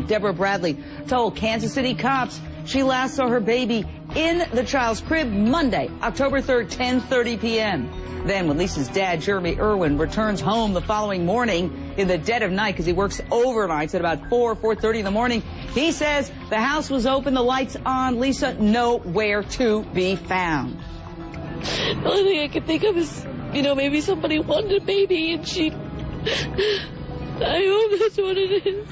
Deborah Bradley told Kansas City cops she last saw her baby in the child's crib Monday, October 3rd, 10:30 p.m. Then when Lisa's dad, Jeremy Irwin, returns home the following morning in the dead of night because he works overnights at about 4:30 in the morning, he says the house was open, the lights on, Lisa nowhere to be found. The only thing I could think of is, maybe somebody wanted a baby and she... I hope that's what it is.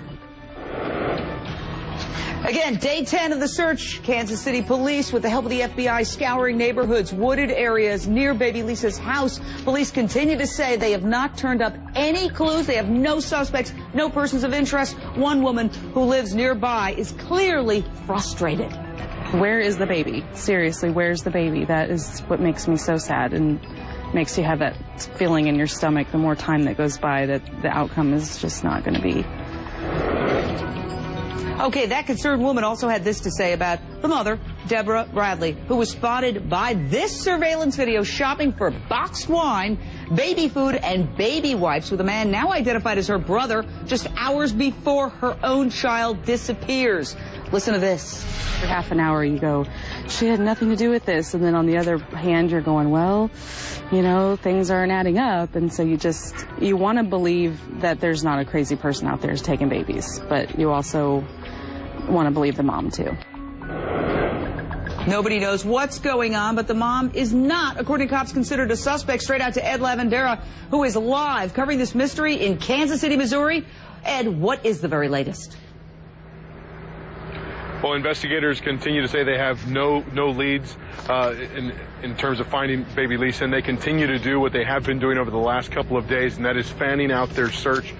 Again, day 10 of the search. Kansas City police, with the help of the FBI, scouring neighborhoods, wooded areas near baby Lisa's house. Police continue to say they have not turned up any clues. They have no suspects, no persons of interest. One woman who lives nearby is clearly frustrated. Where is the baby? Seriously, where's the baby? That is what makes me so sad and makes you have that feeling in your stomach the more time that goes by that the outcome is just not going to be. Okay, that concerned woman also had this to say about the mother, Deborah Bradley, who was spotted by this surveillance video shopping for boxed wine, baby food, and baby wipes with a man now identified as her brother just hours before her own child disappears. Listen to this. For half an hour you go, she had nothing to do with this, and then on the other hand you're going, well, things aren't adding up, and so you want to believe that there's not a crazy person out there who's taking babies, but you also want to believe the mom too. Nobody knows what's going on, but the mom is not, according to cops, considered a suspect. Straight out to Ed Lavandera, who is live covering this mystery in Kansas City, Missouri. Ed, what is the very latest? Well, investigators continue to say they have no leads in terms of finding baby Lisa, and they continue to do what they have been doing over the last couple of days, and that is fanning out their search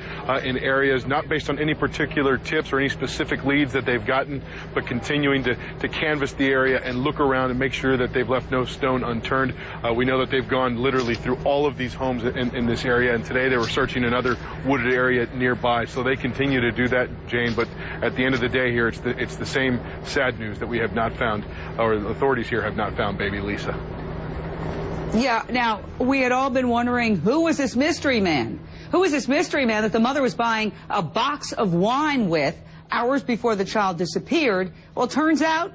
in areas not based on any particular tips or any specific leads that they've gotten, but continuing to canvass the area and look around and make sure that they've left no stone unturned. We know that they've gone literally through all of these homes in this area, and today they were searching another wooded area nearby. So they continue to do that, Jane, but at the end of the day here, it's the same sad news that we have not found, or the authorities here have not found baby Lisa. Yeah, now, we had all been wondering, who was this mystery man? Who is this mystery man that the mother was buying a box of wine with hours before the child disappeared? Well, it turns out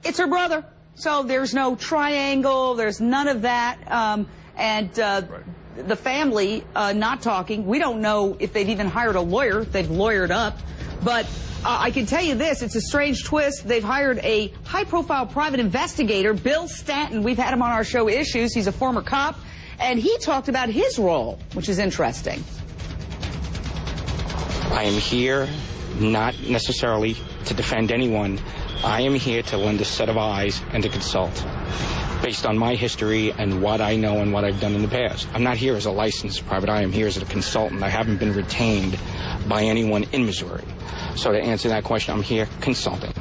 it's her brother. So there's no triangle, there's none of that. The family not talking. We don't know if they've even hired a lawyer. They've lawyered up. But I can tell you this, it's a strange twist. They've hired a high-profile private investigator, Bill Stanton. We've had him on our show Issues. He's a former cop, and he talked about his role, which is interesting. I am here not necessarily to defend anyone. I am here to lend a set of eyes and to consult based on my history and what I know and what I've done in the past. I'm not here as a licensed private eye. I'm here as a consultant. I haven't been retained by anyone in Missouri. So to answer that question, I'm here consulting.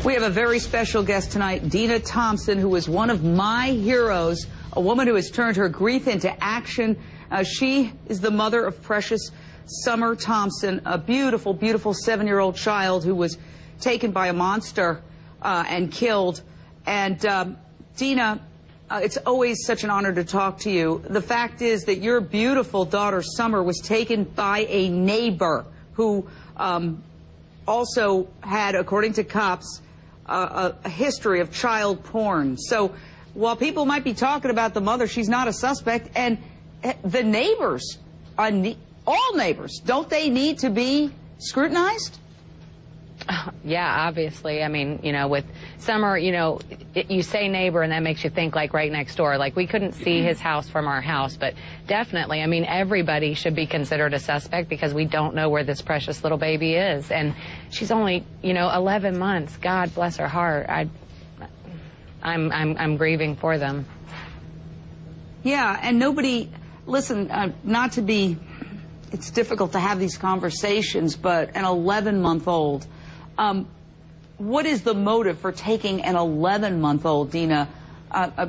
We have a very special guest tonight, Dina Thompson, who is one of my heroes, a woman who has turned her grief into action. She is the mother of precious Summer Thompson, a beautiful, beautiful 7-year-old child who was taken by a monster and killed. And Dina, it's always such an honor to talk to you. The fact is that your beautiful daughter, Summer, was taken by a neighbor who also had, according to cops, a history of child porn. So while people might be talking about the mother, she's not a suspect. And the neighbors, all neighbors, don't they need to be scrutinized? Yeah, obviously. I mean, with Summer, you say neighbor and that makes you think like right next door. Like we couldn't see his house from our house, but definitely, I mean, everybody should be considered a suspect because we don't know where this precious little baby is. And she's only, 11 months. God bless her heart. I'm grieving for them. Yeah, and nobody, listen, not to be, it's difficult to have these conversations, but an 11-month-old, what is the motive for taking an 11-month-old, Dina?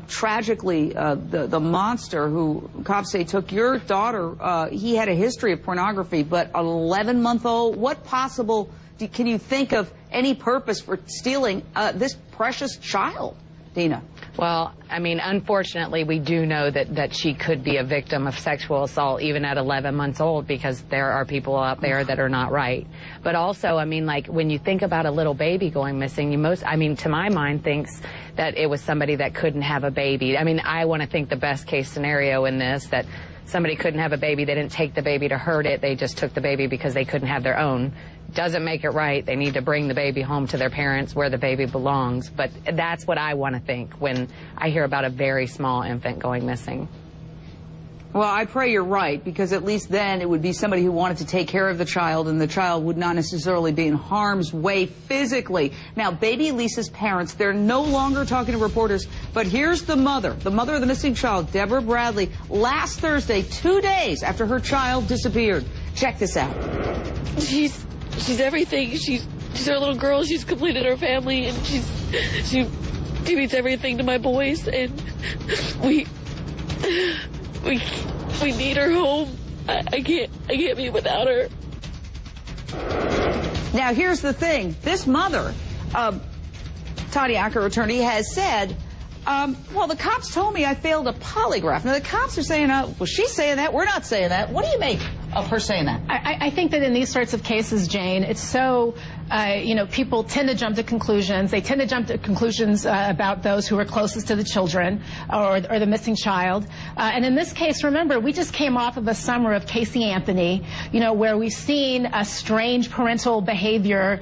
Tragically, the monster who cops say took your daughter, he had a history of pornography, but an 11-month-old, what possible, can you think of any purpose for stealing this precious child? Dina. Well, I mean, unfortunately, we do know that she could be a victim of sexual assault even at 11 months old, because there are people out there that are not right. But also, I mean, like, when you think about a little baby going missing, to my mind, thinks that it was somebody that couldn't have a baby. I mean, I want to think the best case scenario in this, that somebody couldn't have a baby, they didn't take the baby to hurt it, they just took the baby because they couldn't have their own. Doesn't make it right. They need to bring the baby home to their parents where the baby belongs. But that's what I want to think when I hear about a very small infant going missing. Well, I pray you're right, because at least then it would be somebody who wanted to take care of the child, and the child would not necessarily be in harm's way physically. Now, baby Lisa's parents, they're no longer talking to reporters, but here's the mother of the missing child, Deborah Bradley, last Thursday, 2 days after her child disappeared. Check this out. She's everything. She's our little girl. She's completed her family, and she means everything to my boys, and we need her home. I can't be without her. Now, here's the thing. This mother, Tanya Acker, attorney, has said, well, the cops told me I failed a polygraph. Now, the cops are saying, well, she's saying that. We're not saying that. What do you make of her saying that? I think that in these sorts of cases, Jane, it's so, people tend to jump to conclusions. They tend to jump to conclusions about those who are closest to the children or the missing child. And in this case, remember, we just came off of a summer of Casey Anthony, where we've seen a strange parental behavior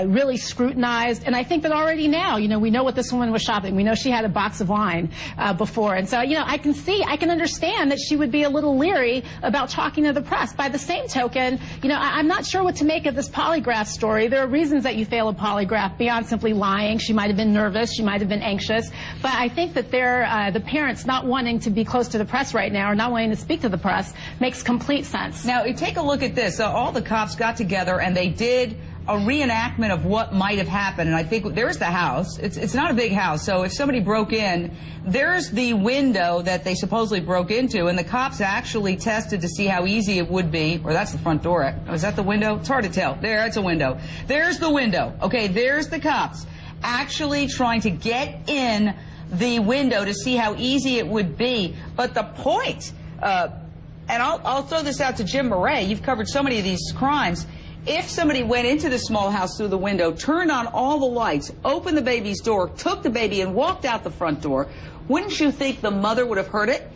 really scrutinized. And I think that already now, we know what this woman was shopping. We know she had a box of wine before. And so, I can understand that she would be a little leery about talking to the press. By the same token, I'm not sure what to make of this polygraph story. There are reasons that you fail a polygraph beyond simply lying. She might have been nervous. She might have been anxious. But I think that the parents not wanting to be close to the press right now or not wanting to speak to the press makes complete sense. Now, take a look at this. All the cops got together and they did a reenactment of what might have happened. And I think there's the house. It's not a big house. So if somebody broke in, there's the window that they supposedly broke into. And the cops actually tested to see how easy it would be. Or that's the front door. Is that the window? It's hard to tell. There, it's a window. There's the window. Okay, there's the cops actually trying to get in the window to see how easy it would be. But the point, and I'll throw this out to Jim Murray. You've covered so many of these crimes. If somebody went into the small house through the window, turned on all the lights, opened the baby's door, took the baby and walked out the front door, wouldn't you think the mother would have heard it?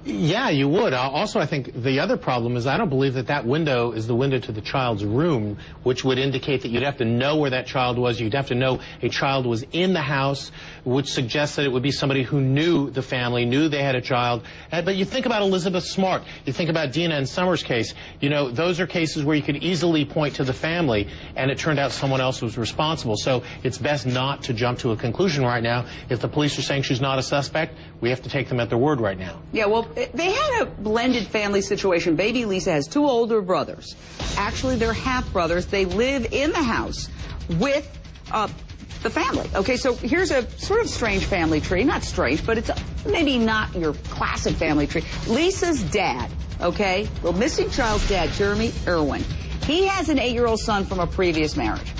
Yeah, you would. Also, I think the other problem is I don't believe that window is the window to the child's room, which would indicate that you'd have to know where that child was. You'd have to know a child was in the house, which suggests that it would be somebody who knew the family, knew they had a child. But you think about Elizabeth Smart. You think about Dina and Summer's case. Those are cases where you could easily point to the family, and it turned out someone else was responsible. So it's best not to jump to a conclusion right now. If the police are saying she's not a suspect, we have to take them at their word right now. Yeah, well, they had a blended family situation. Baby Lisa has two older brothers. Actually, they're half-brothers. They live in the house with the family. Okay, so here's a sort of strange family tree. Not strange, but it's maybe not your classic family tree. Lisa's dad, okay, the missing child's dad, Jeremy Irwin, he has an 8-year-old son from a previous marriage.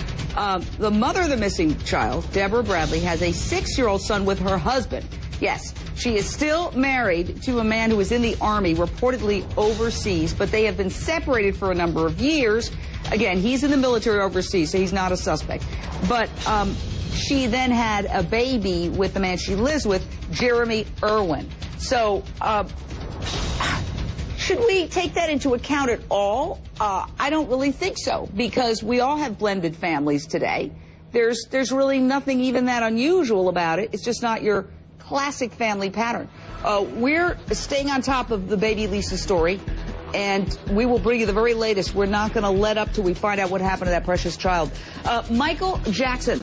The mother of the missing child, Deborah Bradley, has a 6-year-old son with her husband. Yes, she is still married to a man who is in the Army, reportedly overseas, but they have been separated for a number of years. Again, he's in the military overseas, so he's not a suspect. But she then had a baby with the man she lives with, Jeremy Irwin. So should we take that into account at all? I don't really think so, because we all have blended families today. There's really nothing even that unusual about it. It's just not your classic family pattern. We're staying on top of the baby Lisa story, and we will bring you the very latest. We're not going to let up till we find out what happened to that precious child. Michael Jackson.